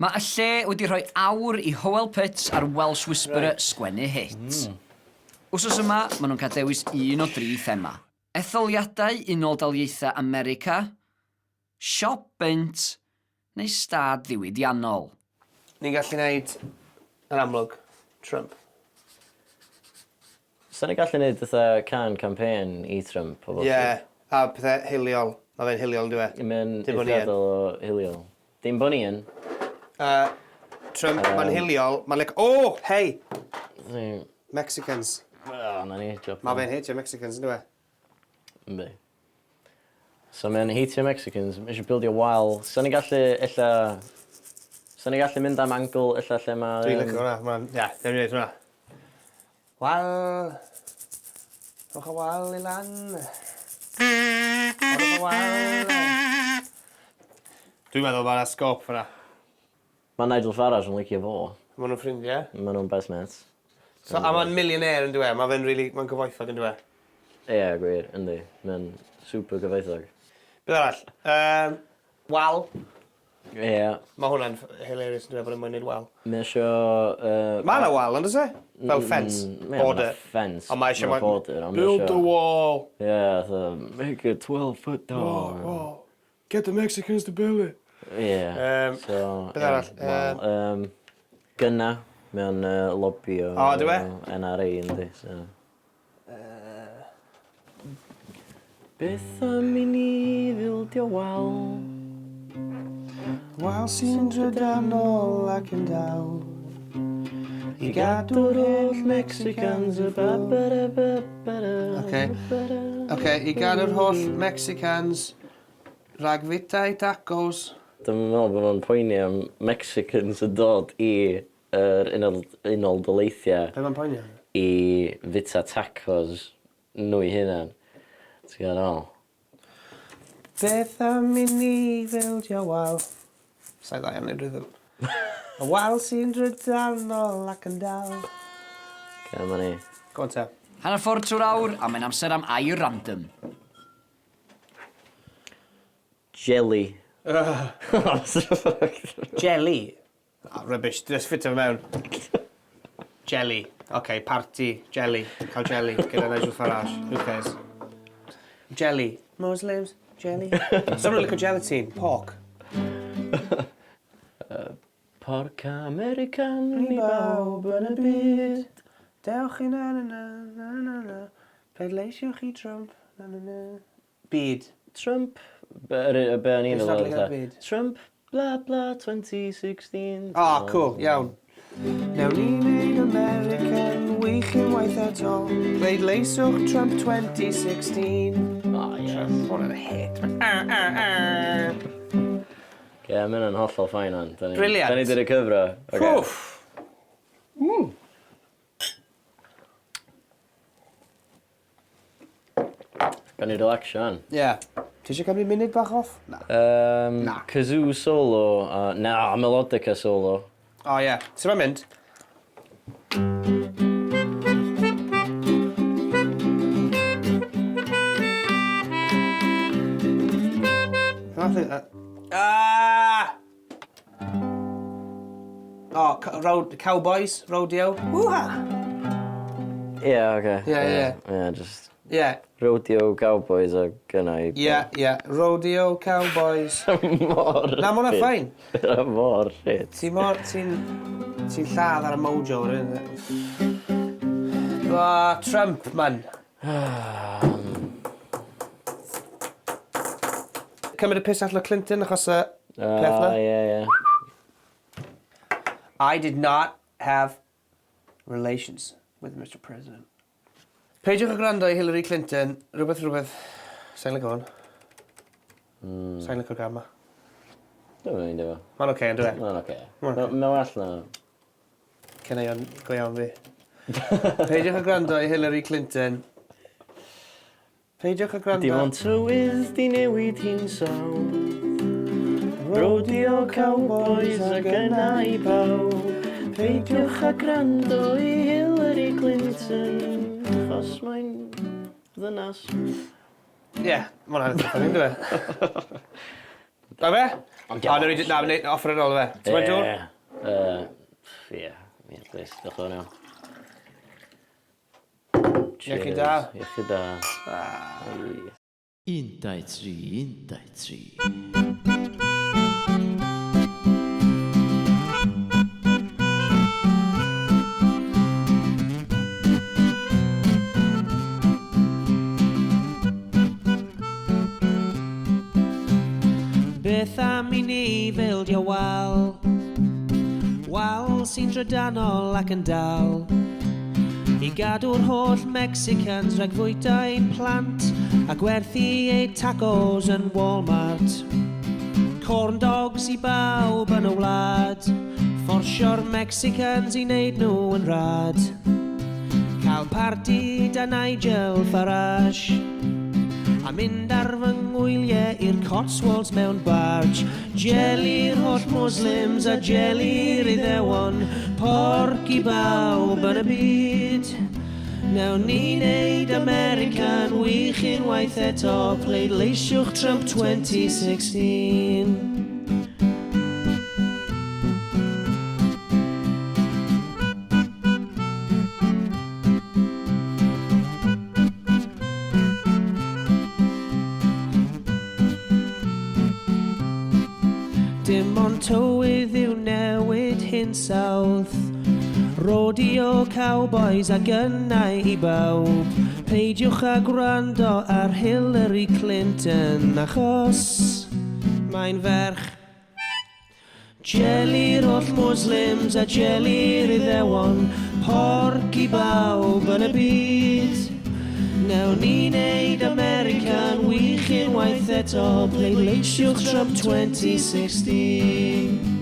Mae y lle wedi rhoi awr I Hywel Pitts a'r Welsh Whisperer sgwennu hits. Wsos yma, maen nhw'n cael dewis 1 o 3 thema. Etholiadau Unol Daleithiau America, siop beint, neu stad ddiwydiannol. Ni'n gallu gwneud yn amlwg Trump. Sa'n ni gallu gwneud eitha can campaign I Trump? Ie, a pethau hiliol. Mae fe'n hiliol, dwi e? Mae'n eithriadol o hiliol. Dim bod ni yn. Trump, mae'n hiliol. Mae'n hei! Mexicans. Na ni, job. Mae fe'n heitio Mexicans, dwi e? Yndi. So mae'n heitio Mexicans, mae eisiau bildio wal. Sa'n ni gallu, illa... Sa'n ni gallu mynd am angl, illa lle mae... Dwi'n licio hwnna. Ia, dwi'n gwneud hwnna. Wal... Rwch o wal I lan. Rwch o wal. Dwi'n meddwl mae'na sgop fyna. Mae Nigel Farage yn licio fo. Mae nhw'n ffrindiau. Mae nhw'n best mates. So, a mae'n millionaire yn dwi e. Mae'n gyfoethog yn dwi e. Ie, gwir, yndi. Mae'n super gyfoethog. Beth arall? Wal. Ie. Mae hwnna'n hilarious yn dwi e bod yn mwyn neud wal. Mae eisiau... Mae yna wal, ond oes e? Fel fence. Border. Fence. Ond mae eisiau... Border. Build the wall. Yeah, so make it 12-foot tall. Whoa. Get the Mexicans to build it. Yeah. So... Beth arall? Gynna. Mewn lobby o... O, dwi e? NRA, yndi, so... Beth am I ni fildio wal? Wal sy'n drydanol ac yn daw I gadw'r holl Mexicans y Oce, I gadw'r holl Mexicans rhag fitau tacos. Dwi'n meddwl bod nhw'n poeni am Mexicans yn dod I Unol Daleithiau Be mae'n poeni? I fita tacos nhw I hynna. Ti'n gwybod ôl? Beth am I ni fildio wal? Sa'i dda iawn i'r rhythm. Y wal sy'n drydanol ac yn dal. Ca, ma ni. Go on te. Hanner ffordd trwy'r awr, a mae'n amser am air random. Jelly. Jelly? Oh, rubbish, just fit o mewn. Jelly. OK, party, jelly. Cael jelly gyda Nigel Farage. Who cares? Jelly. Muslims, jelly. Someone licio gelatine. Pork. Porc American I bawb yn y byd. Dewch I na. Pleidleisiwch I Trump. Na. Byd. Trump. Be o'n i'n It's not like a ddod? byd. Trump, blah blah, 2016. Oh, cool, iawn. Newn ni wneud American wych unwaith eto. Pleidleisiwch Trump 2016. Oh, yes. What a hit. Ie, mae'n yn hollol ffain o'n. Brilliant. Da ni dyd y cyfro. Woof. Gan ni relaxio o'n. Ie. Ti eisiau cymryd munud bach off? Na. Na. Kazoo solo. Na, melodica solo. O ie. Sut mae'n mynd? Cowboys, rodeo. Woo-ha! Ie, oce. Ie. Ie, just... Ie. Rodeo Cowboys a gynna I... Ie. Rodeo, cowboys. Mor... Na, ma' hwnna fine. Mor shit. Ti'n lladd ar y mojo, rydyn. Trump, man. Cymryd y piss allan o Clinton achos y peth na? Ie. I did not have relations with Mr President. Peidiwch o gwrando I Hillary Clinton, rhywbeth. Sa'n licio hwn? Sa'n licio gama. Dwi'n mynd efo. Mae'n oce, yn dwi? Mae'n oce. Mae'n well na. Cynna i'n go iawn fi. Peidiwch o gwrando I Hillary Clinton. Peidiwch o gwrando... Dim ond tywydd di newid hi'n sawl. Rodeo Cowboys a gynna I bawb. Peidiwch a gwrando I Hillary Clinton. Achos mae'n ddynas. Ie, mae'n anodd yn dwi? Da fe? O, na, offer yn ôl fe. Ti'n mynd dŵr? Ie, please, diolch yn iawn. Iechyd da. Iechyd da. 1, 2, 3, 1, 2, 3. Beth am I ni fel dio wal? Wal sy'n drydanol ac yn dal I gadw'r holl Mexicans rhag fwytau'n plant a gwerthu eu tacos yn Walmart. Corn dogs I bawb yn y wlad, fforsio'r Mexicans I wneud nhw yn rad. Cael parti da Nigel Farage a mynd ar fy ngwyliau i'r Cotswolds mewn barge. Jelly'r holl Muslims a jelly'r Iddewon, porc I bawb yn y byd. Nawn ni wneud American wych unwaith eto, pleidleisiwch Trump 2016. Dim ond tywydd yw newid hinsawdd, rodeo cowboys a gynnau I bawb. Peidiwch a gwrando ar Hillary Clinton achos mae'n ferch. Jelly'r holl Muslims a jelly'r Iddewon, porc I bawb yn y byd. Nawn ni wneud American wych unwaith eto, pleidleisiwch Trump 2016.